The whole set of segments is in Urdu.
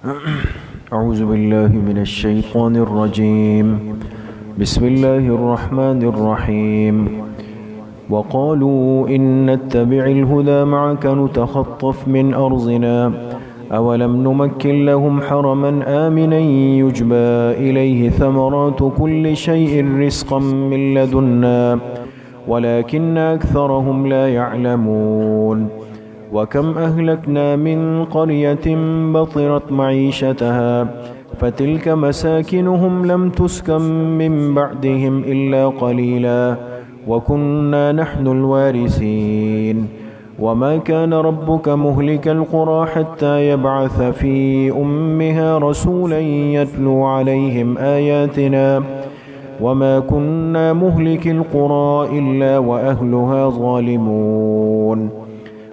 اعوذ باللہ من الشیطان الرجیم بسم اللہ الرحمن الرحیم وقالوا إن نتبع الهدى معك نتخطف من أرضنا أولم نمكن لهم حرما آمنا يجبى إليه ثمرات كل شيء رزقا من لدنا ولكن أكثرهم لا يعلمون وكم أهلكنا من قرية بطرت معيشتها فتلك مساكنهم لم تسكن من بعدهم إلا قليلا وكنا نحن الوارثين وما كان ربك مهلك القرى حتى يبعث في أمها رسولا يتلو عليهم آياتنا وما كنا مهلك القرى إلا وأهلها ظالمون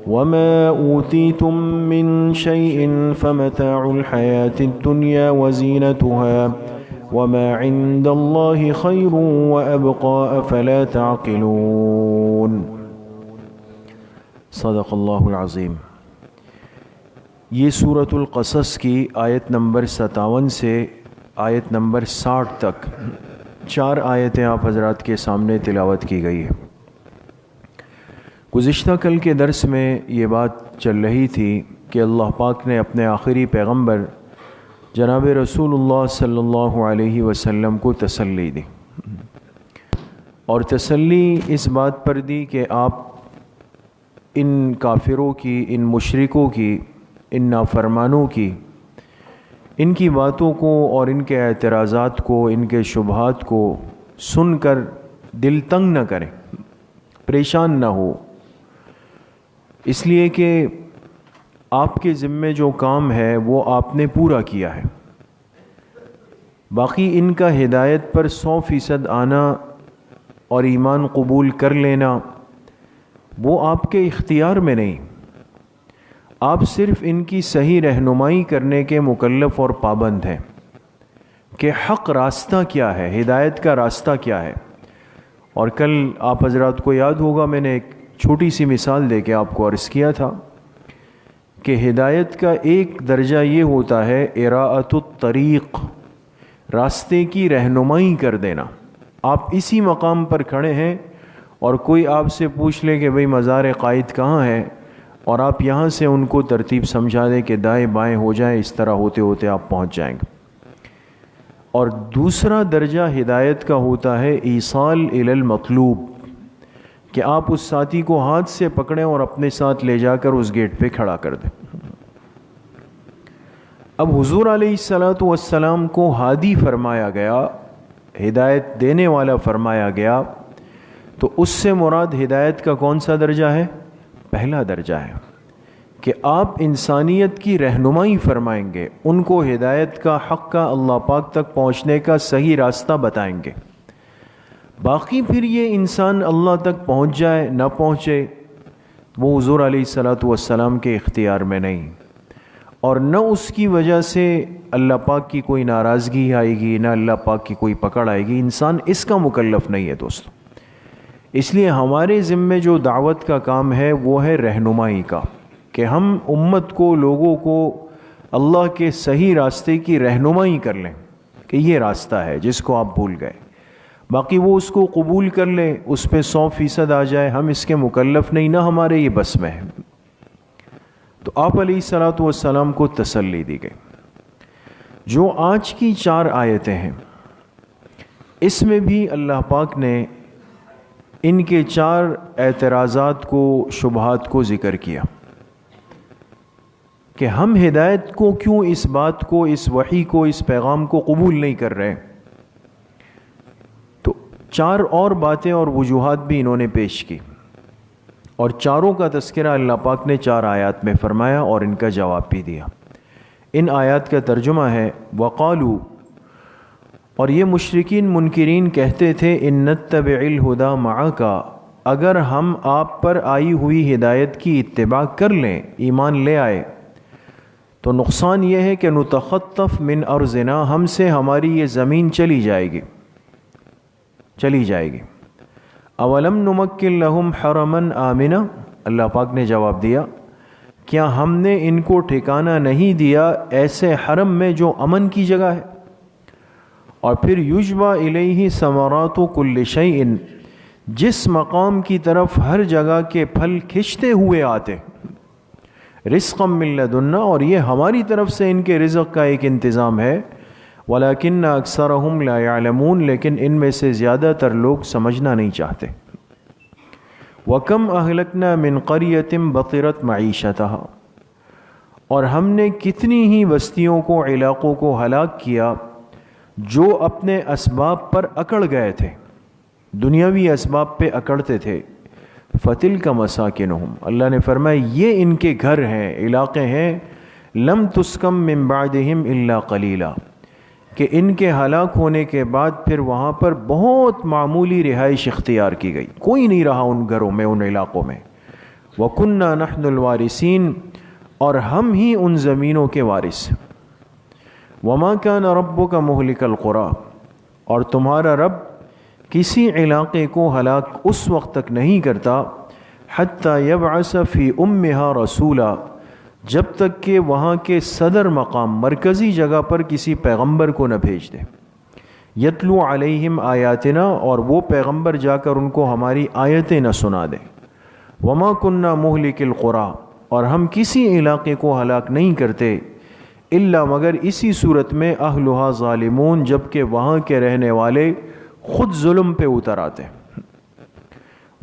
وما أوتيتم من شيء فمتاع الحياة الدنيا وزينتها وما عند الله خير وأبقى أفلا تعقلون صدق اللہ العظیم۔ یہ سورۃ القصص کی آیت نمبر 57 سے آیت نمبر 60 تک 4 آیتیں آپ حضرات کے سامنے تلاوت کی گئی ہے۔ گزشتہ کل کے درس میں یہ بات چل رہی تھی کہ اللہ پاک نے اپنے آخری پیغمبر جناب رسول اللہ صلی اللہ علیہ وسلم کو تسلی دی، اور تسلی اس بات پر دی کہ آپ ان کافروں کی، ان مشرکوں کی، ان نافرمانوں کی، ان کی باتوں کو اور ان کے اعتراضات کو، ان کے شبہات کو سن کر دل تنگ نہ کریں، پریشان نہ ہو، اس لیے کہ آپ کے ذمے جو کام ہے وہ آپ نے پورا کیا ہے۔ باقی ان کا ہدایت پر 100% آنا اور ایمان قبول کر لینا وہ آپ کے اختیار میں نہیں، آپ صرف ان کی صحیح رہنمائی کرنے کے مکلف اور پابند ہیں کہ حق راستہ کیا ہے، ہدایت کا راستہ کیا ہے۔ اور کل آپ حضرات کو یاد ہوگا میں نے ایک چھوٹی سی مثال دے کے آپ کو عرض کیا تھا کہ ہدایت کا ایک درجہ یہ ہوتا ہے اراءۃ الطریق، راستے کی رہنمائی کر دینا۔ آپ اسی مقام پر کھڑے ہیں اور کوئی آپ سے پوچھ لے کہ بھئی مزار قائد کہاں ہے، اور آپ یہاں سے ان کو ترتیب سمجھا دیں کہ دائیں بائیں ہو جائیں، اس طرح ہوتے ہوتے آپ پہنچ جائیں گے۔ اور دوسرا درجہ ہدایت کا ہوتا ہے ایصال الی المطلوب، کہ آپ اس ساتھی کو ہاتھ سے پکڑیں اور اپنے ساتھ لے جا کر اس گیٹ پہ کھڑا کر دیں۔ اب حضور علیہ السلام کو ہادی فرمایا گیا، ہدایت دینے والا فرمایا گیا، تو اس سے مراد ہدایت کا کون سا درجہ ہے؟ پہلا درجہ ہے کہ آپ انسانیت کی رہنمائی فرمائیں گے، ان کو ہدایت کا، حق کا، اللہ پاک تک پہنچنے کا صحیح راستہ بتائیں گے۔ باقی پھر یہ انسان اللہ تک پہنچ جائے نہ پہنچے وہ حضور علیہ السلام کے اختیار میں نہیں، اور نہ اس کی وجہ سے اللہ پاک کی کوئی ناراضگی آئے گی، نہ اللہ پاک کی کوئی پکڑ آئے گی، انسان اس کا مکلف نہیں ہے دوستو۔ اس لیے ہمارے ذمے جو دعوت کا کام ہے وہ ہے رہنمائی کا، کہ ہم امت کو، لوگوں کو اللہ کے صحیح راستے کی رہنمائی کر لیں کہ یہ راستہ ہے جس کو آپ بھول گئے، باقی وہ اس کو قبول کر لیں، اس پہ 100% آ جائے، ہم اس کے مکلف نہیں، نہ ہمارے یہ بس میں ہے۔ تو آپ علیہ السلام کو تسلی دی گئی۔ جو آج کی 4 آیتیں ہیں اس میں بھی اللہ پاک نے ان کے 4 اعتراضات کو، شبہات کو ذکر کیا کہ ہم ہدایت کو کیوں، اس بات کو، اس وحی کو، اس پیغام کو قبول نہیں کر رہے۔ تو 4 اور باتیں اور وجوہات بھی انہوں نے پیش کی، اور چاروں کا تذکرہ اللہ پاک نے 4 آیات میں فرمایا اور ان کا جواب بھی دیا۔ ان آیات کا ترجمہ ہے وقالو، اور یہ مشرکین منکرین کہتے تھے ان نتبع الہدی معک، اگر ہم آپ پر آئی ہوئی ہدایت کی اتباع کر لیں، ایمان لے آئے، تو نقصان یہ ہے کہ نتخطف من ارضنا، ہم سے ہماری یہ زمین چلی جائے گی۔ اولم نمکن لہم حرما آمنا، اللہ پاک نے جواب دیا کیا ہم نے ان کو ٹھکانہ نہیں دیا ایسے حرم میں جو امن کی جگہ ہے؟ اور پھر یجبا الیہ ثمرات کل شیء، جس مقام کی طرف ہر جگہ کے پھل کھنچتے ہوئے آتے، رزقا من لدنا، اور یہ ہماری طرف سے ان کے رزق کا ایک انتظام ہے، ولیکن اکثرہم لا یعلمون، لیکن ان میں سے زیادہ تر لوگ سمجھنا نہیں چاہتے۔ وَكَمْ أَهْلَكْنَا مِنْ قَرْيَةٍ بَطِرَتْ مَعِيشَتَهَا، اور ہم نے کتنی ہی بستیوں کو، علاقوں کو ہلاک کیا جو اپنے اسباب پر اکڑ گئے تھے، دنیاوی اسباب پہ اکڑتے تھے۔ فَتِلْكَ مَسَاكِنُهُمْ، اللہ نے فرمایا یہ ان کے گھر ہیں، علاقے ہیں، لَمْ تُسْكَمْ مِنْ بَعْدِهِمْ إِلَّا قَلِيلًا، کہ ان کے ہلاک ہونے کے بعد پھر وہاں پر بہت معمولی رہائش اختیار کی گئی، کوئی نہیں رہا ان گھروں میں، ان علاقوں میں۔ وَكُنَّا نَحْنُ الْوَارِثِينَ، اور ہم ہی ان زمینوں کے وارث۔ وَمَا كَانَ رَبُّكَ مُهْلِكَ الْقُرَىٰ، اور تمہارا رب کسی علاقے کو ہلاک اس وقت تک نہیں کرتا، حَتَّى يَبْعَثَ فِي أُمِّهَا رَسُولًا، جب تک کہ وہاں کے صدر مقام، مرکزی جگہ پر کسی پیغمبر کو نہ بھیج دے، یتلو علیہم آیاتنا، اور وہ پیغمبر جا کر ان کو ہماری آیتیں نہ سنا دے۔ وما کننا مہلک القریٰ، اور ہم کسی علاقے کو ہلاک نہیں کرتے، الا مگر اسی صورت میں اہلھا ظالمون، جب کہ وہاں کے رہنے والے خود ظلم پہ اتر آتے۔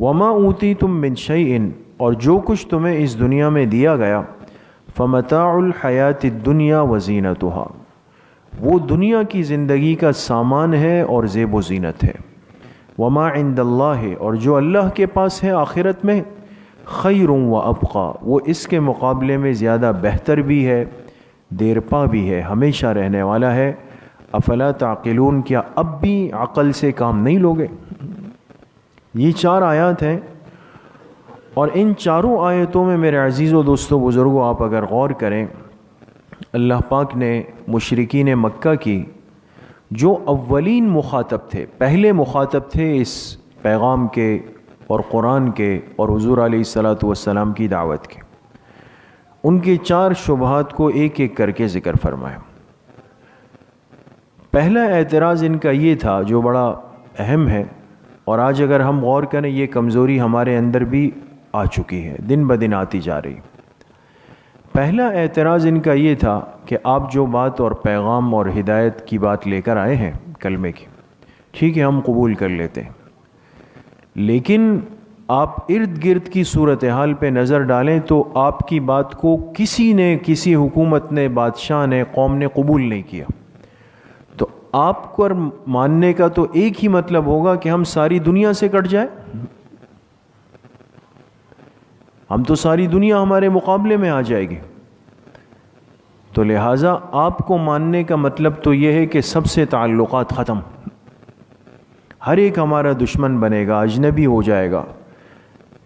وما اوتیتم من شیء، اور جو کچھ تمہیں اس دنیا میں دیا گیا، فمتاع الحیات الدنیا وزینتها، وہ دنیا کی زندگی کا سامان ہے اور زیب و زینت ہے۔ وما عند اللہ، اور جو اللہ کے پاس ہے آخرت میں، خیر و ابقا، وہ اس کے مقابلے میں زیادہ بہتر بھی ہے، دیرپا بھی ہے، ہمیشہ رہنے والا ہے۔ افلا تعقلون، کیا اب بھی عقل سے کام نہیں لوگے؟ یہ 4 آیات ہیں، اور ان چاروں آیتوں میں میرے عزیز و دوستو بزرگوں آپ اگر غور کریں، اللہ پاک نے مشرکین مکہ کی جو اولین مخاطب تھے، پہلے مخاطب تھے اس پیغام کے اور قرآن کے اور حضور علیہ الصلاۃ والسلام کی دعوت کے، ان کے 4 شبہات کو ایک ایک کر کے ذکر فرمایا۔ پہلا اعتراض ان کا یہ تھا جو بڑا اہم ہے، اور آج اگر ہم غور کریں یہ کمزوری ہمارے اندر بھی آ چکی ہے، دن بدن آتی جا رہی۔ پہلا اعتراض ان کا یہ تھا کہ آپ جو بات اور پیغام اور ہدایت کی بات لے کر آئے ہیں کلمے کی، ٹھیک ہے ہم قبول کر لیتے ہیں، لیکن آپ ارد گرد کی صورتحال پہ نظر ڈالیں تو آپ کی بات کو کسی نے، کسی حکومت نے، بادشاہ نے، قوم نے قبول نہیں کیا، تو آپ کو ماننے کا تو ایک ہی مطلب ہوگا کہ ہم ساری دنیا سے کٹ جائیں، ہم تو ساری دنیا ہمارے مقابلے میں آ جائے گی۔ تو لہٰذا آپ کو ماننے کا مطلب تو یہ ہے کہ سب سے تعلقات ختم، ہر ایک ہمارا دشمن بنے گا، اجنبی ہو جائے گا،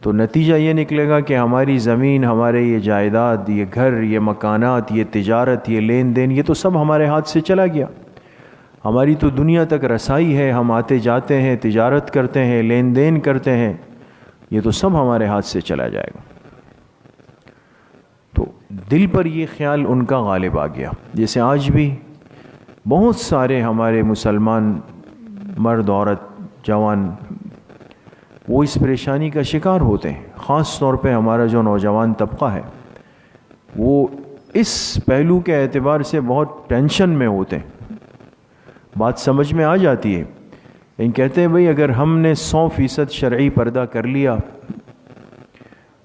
تو نتیجہ یہ نکلے گا کہ ہماری زمین، ہمارے یہ جائیداد، یہ گھر، یہ مکانات، یہ تجارت، یہ لین دین، یہ تو سب ہمارے ہاتھ سے چلا گیا، ہماری تو دنیا تک رسائی ہے، ہم آتے جاتے ہیں، تجارت کرتے ہیں، لین دین کرتے ہیں، یہ تو سب ہمارے ہاتھ سے چلا جائے گا۔ تو دل پر یہ خیال ان کا غالب آ گیا، جیسے آج بھی بہت سارے ہمارے مسلمان مرد، عورت، جوان وہ اس پریشانی کا شکار ہوتے ہیں، خاص طور پہ ہمارا جو نوجوان طبقہ ہے وہ اس پہلو کے اعتبار سے بہت ٹینشن میں ہوتے ہیں۔ بات سمجھ میں آ جاتی ہے، لیکن کہتے ہیں بھئی اگر ہم نے 100% شرعی پردہ کر لیا،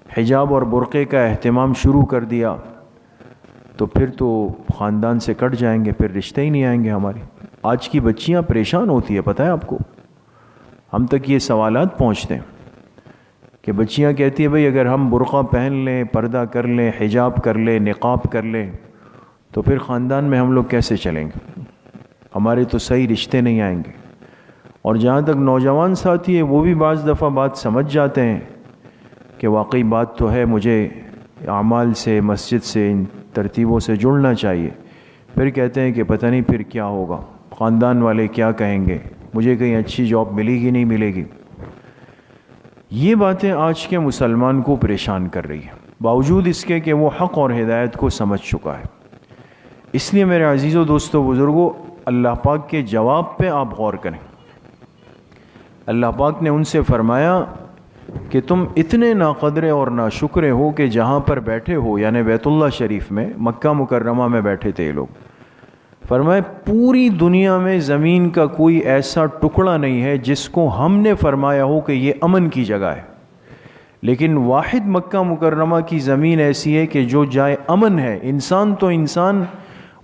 حجاب اور برقعے کا اہتمام شروع کر دیا، تو پھر تو خاندان سے کٹ جائیں گے، پھر رشتے ہی نہیں آئیں گے ہمارے۔ آج کی بچیاں پریشان ہوتی ہے، پتہ ہے آپ کو، ہم تک یہ سوالات پہنچتے ہیں کہ بچیاں کہتی ہیں بھئی اگر ہم برقع پہن لیں، پردہ کر لیں، حجاب کر لیں، نقاب کر لیں، تو پھر خاندان میں ہم لوگ کیسے چلیں گے، ہمارے تو صحیح رشتے نہیں آئیں گے۔ اور جہاں تک نوجوان ساتھی ہے وہ بھی بعض دفعہ بات سمجھ جاتے ہیں کہ واقعی بات تو ہے، مجھے اعمال سے، مسجد سے، ان ترتیبوں سے جڑنا چاہیے، پھر کہتے ہیں کہ پتہ نہیں پھر کیا ہوگا، خاندان والے کیا کہیں گے، مجھے کہیں اچھی جاب ملے گی نہیں ملے گی۔ یہ باتیں آج کے مسلمان کو پریشان کر رہی ہیں۔ باوجود اس کے کہ وہ حق اور ہدایت کو سمجھ چکا ہے۔ اس لیے میرے عزیزوں، دوستوں، بزرگوں، اللہ پاک کے جواب پہ آپ غور کریں۔ اللہ پاک نے ان سے فرمایا کہ تم اتنے ناقدرے اور ناشکرے ہو کہ جہاں پر بیٹھے ہو، یعنی بیت اللہ شریف میں، مکہ مکرمہ میں بیٹھے تھے یہ لوگ، فرمائے پوری دنیا میں زمین کا کوئی ایسا ٹکڑا نہیں ہے جس کو ہم نے فرمایا ہو کہ یہ امن کی جگہ ہے، لیکن واحد مکہ مکرمہ کی زمین ایسی ہے کہ جو جائے امن ہے۔ انسان تو انسان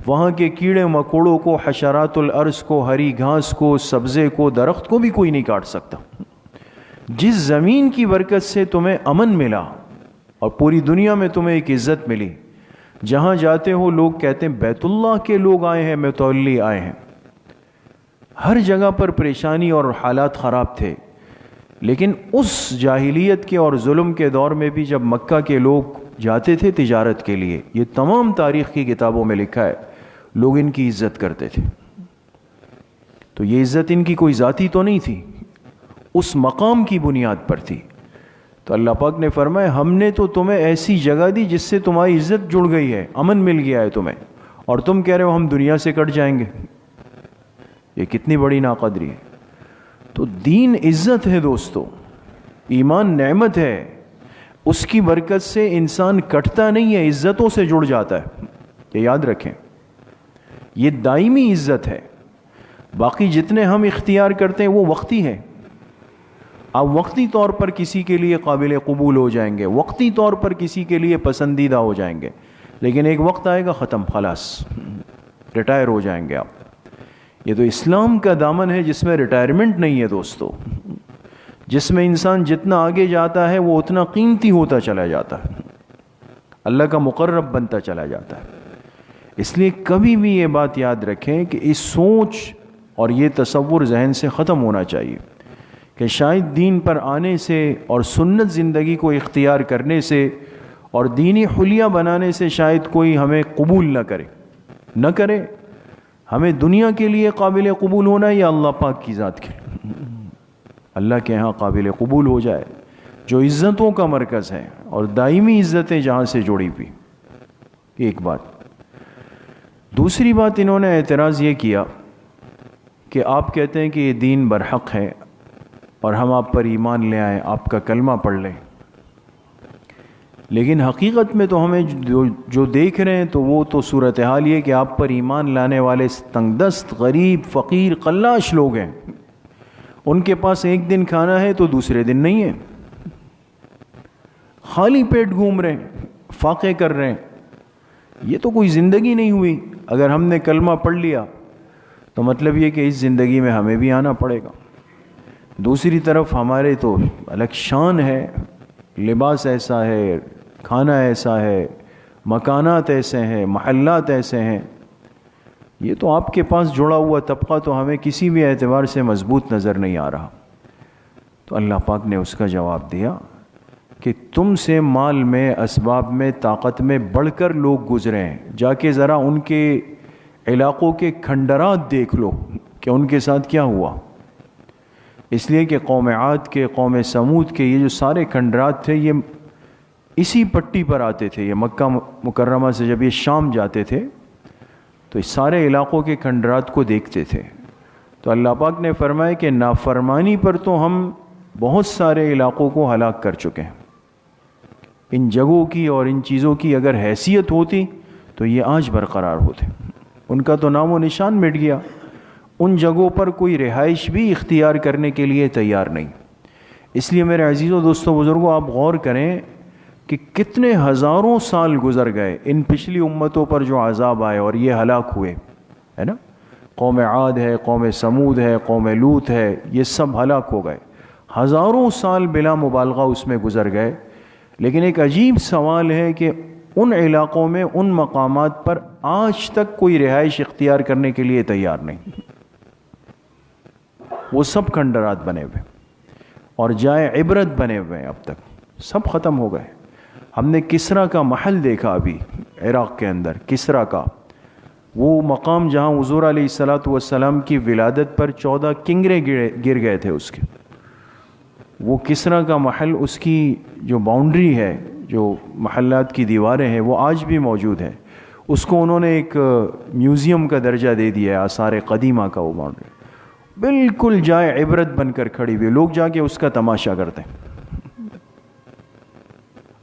وہاں کے کیڑے مکوڑوں کو، حشرات الارض کو، ہری گھاس کو، سبزے کو، درخت کو بھی کوئی نہیں کاٹ سکتا۔ جس زمین کی برکت سے تمہیں امن ملا اور پوری دنیا میں تمہیں ایک عزت ملی، جہاں جاتے ہو لوگ کہتے ہیں بیت اللہ کے لوگ آئے ہیں، متولی آئے ہیں۔ ہر جگہ پر پریشانی اور حالات خراب تھے، لیکن اس جاہلیت کے اور ظلم کے دور میں بھی جب مکہ کے لوگ جاتے تھے تجارت کے لیے، یہ تمام تاریخ کی کتابوں میں لکھا ہے، لوگ ان کی عزت کرتے تھے۔ تو یہ عزت ان کی کوئی ذاتی تو نہیں تھی، اس مقام کی بنیاد پر تھی۔ تو اللہ پاک نے فرمایا ہم نے تو تمہیں ایسی جگہ دی جس سے تمہاری عزت جڑ گئی ہے، امن مل گیا ہے تمہیں، اور تم کہہ رہے ہو ہم دنیا سے کٹ جائیں گے۔ یہ کتنی بڑی ناقدری ہے۔ تو دین عزت ہے دوستو، ایمان نعمت ہے، اس کی برکت سے انسان کٹتا نہیں ہے، عزتوں سے جڑ جاتا ہے۔ یہ یاد رکھیں، یہ دائمی عزت ہے۔ باقی جتنے ہم اختیار کرتے ہیں وہ وقتی ہے۔ آپ وقتی طور پر کسی کے لیے قابل قبول ہو جائیں گے، وقتی طور پر کسی کے لیے پسندیدہ ہو جائیں گے، لیکن ایک وقت آئے گا ختم، خلاص ریٹائر ہو جائیں گے آپ۔ یہ تو اسلام کا دامن ہے جس میں ریٹائرمنٹ نہیں ہے دوستو، جس میں انسان جتنا آگے جاتا ہے وہ اتنا قیمتی ہوتا چلا جاتا ہے، اللہ کا مقرب بنتا چلا جاتا ہے۔ اس لیے کبھی بھی یہ بات یاد رکھیں کہ اس سوچ اور یہ تصور ذہن سے ختم ہونا چاہیے کہ شاید دین پر آنے سے اور سنت زندگی کو اختیار کرنے سے اور دینی حلیہ بنانے سے شاید کوئی ہمیں قبول نہ کرے۔ ہمیں دنیا کے لیے قابل قبول ہونا ہے یا اللہ پاک کی ذات کے لیے؟ اللہ کے ہاں قابل قبول ہو جائے، جو عزتوں کا مرکز ہے اور دائمی عزتیں جہاں سے جڑی ہوئی۔ ایک بات۔ دوسری بات، انہوں نے اعتراض یہ کیا کہ آپ کہتے ہیں کہ یہ دین برحق ہے اور ہم آپ پر ایمان لے آئیں، آپ کا کلمہ پڑھ لیں، لیکن حقیقت میں تو ہمیں جو دیکھ رہے ہیں تو وہ تو صورتحال یہ کہ آپ پر ایمان لانے والے تنگ دست، غریب، فقیر، قلاش لوگ ہیں۔ ان کے پاس ایک دن کھانا ہے تو دوسرے دن نہیں ہے، خالی پیٹ گھوم رہے ہیں، فاقے کر رہے ہیں۔ یہ تو کوئی زندگی نہیں ہوئی۔ اگر ہم نے کلمہ پڑھ لیا تو مطلب یہ کہ اس زندگی میں ہمیں بھی آنا پڑے گا۔ دوسری طرف ہمارے تو الگ شان ہے، لباس ایسا ہے، کھانا ایسا ہے، مکانات ایسے ہیں، محلات ایسے ہیں۔ یہ تو آپ کے پاس جڑا ہوا طبقہ تو ہمیں کسی بھی اعتبار سے مضبوط نظر نہیں آ رہا۔ تو اللہ پاک نے اس کا جواب دیا کہ تم سے مال میں، اسباب میں، طاقت میں بڑھ کر لوگ گزرے ہیں، جا کے ذرا ان کے علاقوں کے کھنڈرات دیکھ لو کہ ان کے ساتھ کیا ہوا۔ اس لیے کہ قوم عاد کے، قوم سمود کے یہ جو سارے کھنڈرات تھے یہ اسی پٹی پر آتے تھے۔ یہ مکہ مکرمہ سے جب یہ شام جاتے تھے تو اس سارے علاقوں کے کھنڈرات کو دیکھتے تھے۔ تو اللہ پاک نے فرمایا کہ نافرمانی پر تو ہم بہت سارے علاقوں کو ہلاک کر چکے ہیں۔ ان جگہوں کی اور ان چیزوں کی اگر حیثیت ہوتی تو یہ آج برقرار ہوتے، ان کا تو نام و نشان مٹ گیا۔ ان جگہوں پر کوئی رہائش بھی اختیار کرنے کے لیے تیار نہیں۔ اس لیے میرے عزیزوں، دوستوں، بزرگوں، آپ غور کریں کہ کتنے ہزاروں سال گزر گئے ان پچھلی امتوں پر جو عذاب آئے اور یہ ہلاک ہوئے، ہے نا؟ قوم عاد ہے، قوم سمود ہے، قوم لوط ہے، یہ سب ہلاک ہو گئے۔ ہزاروں سال بلا مبالغہ اس میں گزر گئے، لیکن ایک عجیب سوال ہے کہ ان علاقوں میں، ان مقامات پر آج تک کوئی رہائش اختیار کرنے کے لیے تیار نہیں۔ وہ سب کھنڈرات بنے ہوئے اور جائے عبرت بنے ہوئے ہیں، اب تک سب ختم ہو گئے۔ ہم نے کسرا کا محل دیکھا ابھی عراق کے اندر، کسرا کا وہ مقام جہاں حضور علیہ الصلوۃ والسلام کی ولادت پر 14 کنگرے گر گئے تھے اس کے، وہ کسرا کا محل، اس کی جو باؤنڈری ہے جو محلات کی دیواریں ہیں وہ آج بھی موجود ہیں. اس کو انہوں نے ایک میوزیم کا درجہ دے دیا ہے, آثار قدیمہ کا. وہ باؤنڈری بالکل جائے عبرت بن کر کھڑی ہوئی, لوگ جا کے اس کا تماشا کرتے ہیں.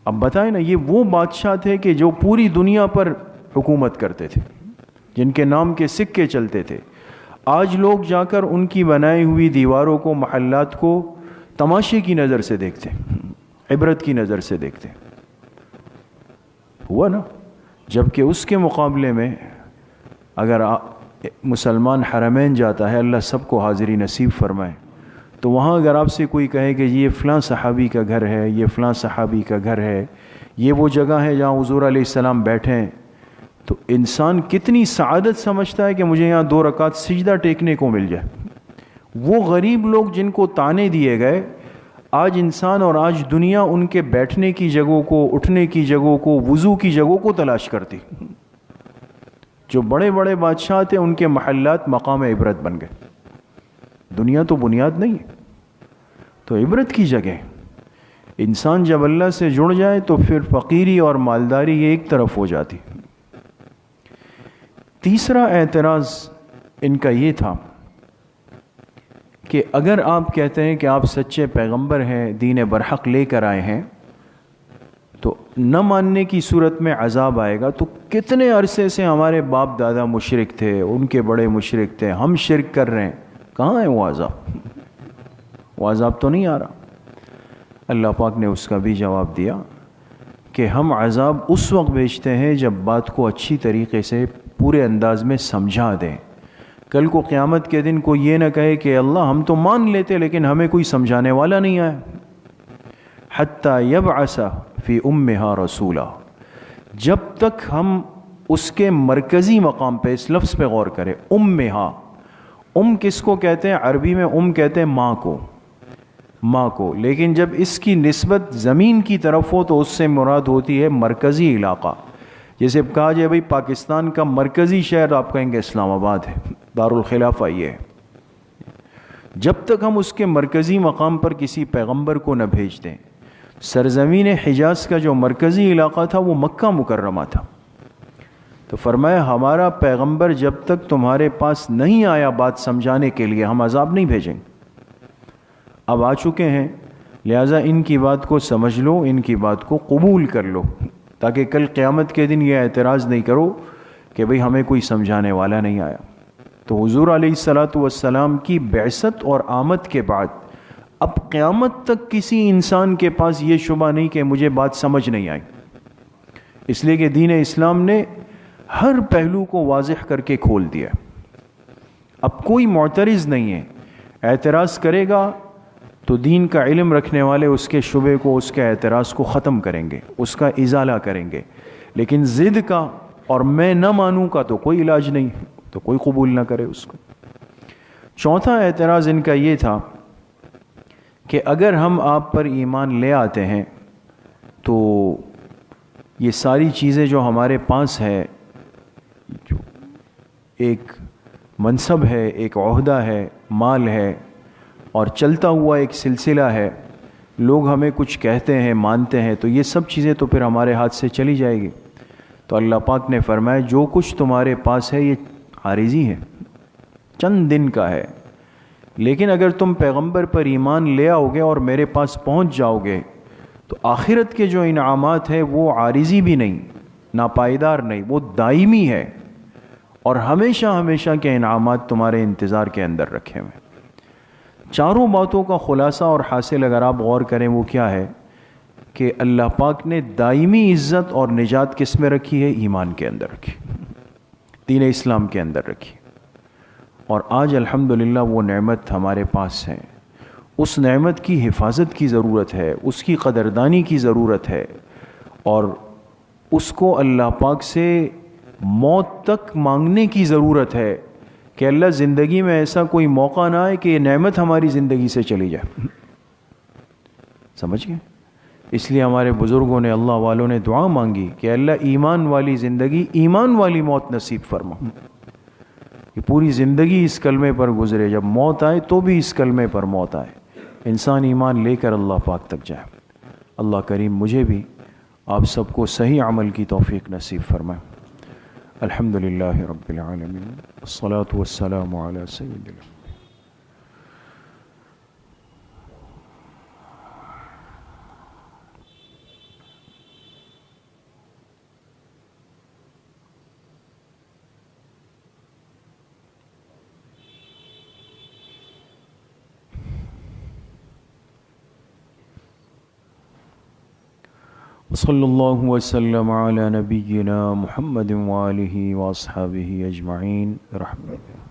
اب بتائیں نا, یہ وہ بادشاہ تھے کہ جو پوری دنیا پر حکومت کرتے تھے, جن کے نام کے سکے چلتے تھے. آج لوگ جا کر ان کی بنائی ہوئی دیواروں کو, محلات کو تماشے کی نظر سے دیکھتے ہیں, عبرت کی نظر سے دیکھتے ہیں. ہوا نا. جبکہ اس کے مقابلے میں اگر مسلمان حرمین جاتا ہے, اللہ سب کو حاضری نصیب فرمائے, تو وہاں اگر آپ سے کوئی کہے کہ یہ فلاں صحابی کا گھر ہے, یہ فلاں صحابی کا گھر ہے, یہ وہ جگہ ہے جہاں حضور علیہ السلام بیٹھے ہیں, تو انسان کتنی سعادت سمجھتا ہے کہ مجھے یہاں 2 رکعت سجدہ ٹیکنے کو مل جائے. وہ غریب لوگ جن کو تانے دیے گئے, آج انسان اور آج دنیا ان کے بیٹھنے کی جگہوں کو, اٹھنے کی جگہوں کو, وضو کی جگہوں کو تلاش کرتی. جو بڑے بڑے بادشاہ تھے ان کے محلات مقام عبرت بن گئے. دنیا تو بنیاد نہیں ہے, تو عبرت کی جگہ. انسان جب اللہ سے جڑ جائے تو پھر فقیری اور مالداری یہ ایک طرف ہو جاتی. تیسرا اعتراض ان کا یہ تھا کہ اگر آپ کہتے ہیں کہ آپ سچے پیغمبر ہیں, دین برحق لے کر آئے ہیں, تو نہ ماننے کی صورت میں عذاب آئے گا. تو کتنے عرصے سے ہمارے باپ دادا مشرک تھے, ان کے بڑے مشرک تھے, ہم شرک کر رہے ہیں, کہاں ہے وہ عذاب؟ وہ عذاب تو نہیں آ رہا. اللہ پاک نے اس کا بھی جواب دیا کہ ہم عذاب اس وقت بھیجتے ہیں جب بات کو اچھی طریقے سے پورے انداز میں سمجھا دیں. کل کو قیامت کے دن کوئی یہ نہ کہے کہ اللہ ہم تو مان لیتے لیکن ہمیں کوئی سمجھانے والا نہیں آیا. حتی یبعث فی امہا رسولا, جب تک ہم اس کے مرکزی مقام پہ, اس لفظ پہ غور کریں, امہا. کس کو کہتے ہیں؟ عربی میں کہتے ہیں ماں کو, ماں کو. لیکن جب اس کی نسبت زمین کی طرف ہو تو اس سے مراد ہوتی ہے مرکزی علاقہ. جیسے کہا جائے بھائی پاکستان کا مرکزی شہر, آپ کہیں گے اسلام آباد ہے, دارالخلافہ یہ ہے. جب تک ہم اس کے مرکزی مقام پر کسی پیغمبر کو نہ بھیج دیں. سرزمین حجاز کا جو مرکزی علاقہ تھا وہ مکہ مکرمہ تھا. تو فرمایا ہمارا پیغمبر جب تک تمہارے پاس نہیں آیا بات سمجھانے کے لیے, ہم عذاب نہیں بھیجیں. اب آ چکے ہیں, لہٰذا ان کی بات کو سمجھ لو, ان کی بات کو قبول کر لو, تاکہ کل قیامت کے دن یہ اعتراض نہیں کرو کہ بھئی ہمیں کوئی سمجھانے والا نہیں آیا. تو حضور علیہ السلام کی بعثت اور آمد کے بعد اب قیامت تک کسی انسان کے پاس یہ شبہ نہیں کہ مجھے بات سمجھ نہیں آئی, اس لیے کہ دین اسلام نے ہر پہلو کو واضح کر کے کھول دیا. اب کوئی معترض نہیں ہے, اعتراض کرے گا تو دین کا علم رکھنے والے اس کے شبے کو, اس کے اعتراض کو ختم کریں گے, اس کا ازالہ کریں گے. لیکن ضد کا اور میں نہ مانوں کا تو کوئی علاج نہیں, تو کوئی قبول نہ کرے اس کو. چوتھا اعتراض ان کا یہ تھا کہ اگر ہم آپ پر ایمان لے آتے ہیں تو یہ ساری چیزیں جو ہمارے پاس ہے, جو ایک منصب ہے, ایک عہدہ ہے, مال ہے, اور چلتا ہوا ایک سلسلہ ہے, لوگ ہمیں کچھ کہتے ہیں, مانتے ہیں, تو یہ سب چیزیں تو پھر ہمارے ہاتھ سے چلی جائے گی. تو اللہ پاک نے فرمایا جو کچھ تمہارے پاس ہے یہ عارضی ہے, چند دن کا ہے. لیکن اگر تم پیغمبر پر ایمان لے آؤ گے اور میرے پاس پہنچ جاؤ گے تو آخرت کے جو انعامات ہیں وہ عارضی بھی نہیں, ناپائیدار نہیں, وہ دائمی ہے, اور ہمیشہ ہمیشہ کے انعامات تمہارے انتظار کے اندر رکھے ہوئے. چاروں باتوں کا خلاصہ اور حاصل اگر آپ غور کریں وہ کیا ہے کہ اللہ پاک نے دائمی عزت اور نجات کس میں رکھی ہے؟ ایمان کے اندر رکھی, دین اسلام کے اندر رکھی. اور آج الحمدللہ وہ نعمت ہمارے پاس ہے. اس نعمت کی حفاظت کی ضرورت ہے, اس کی قدردانی کی ضرورت ہے, اور اس کو اللہ پاک سے موت تک مانگنے کی ضرورت ہے کہ اللہ زندگی میں ایسا کوئی موقع نہ آئے کہ یہ نعمت ہماری زندگی سے چلی جائے. سمجھ گئے؟ اس لیے ہمارے بزرگوں نے, اللہ والوں نے دعا مانگی کہ اللہ ایمان والی زندگی, ایمان والی موت نصیب فرما. کہ پوری زندگی اس کلمے پر گزرے, جب موت آئے تو بھی اس کلمے پر موت آئے, انسان ایمان لے کر اللہ پاک تک جائے. اللہ کریم مجھے بھی آپ سب کو صحیح عمل کی توفیق نصیب فرمائے. الحمدللہ رب العالمین، الصلاۃ والسلام علی سید الانبیاء. صلی اللہ وسلم علی نبینا محمد وآلہ واصحابہ اجمعین برحمتہ.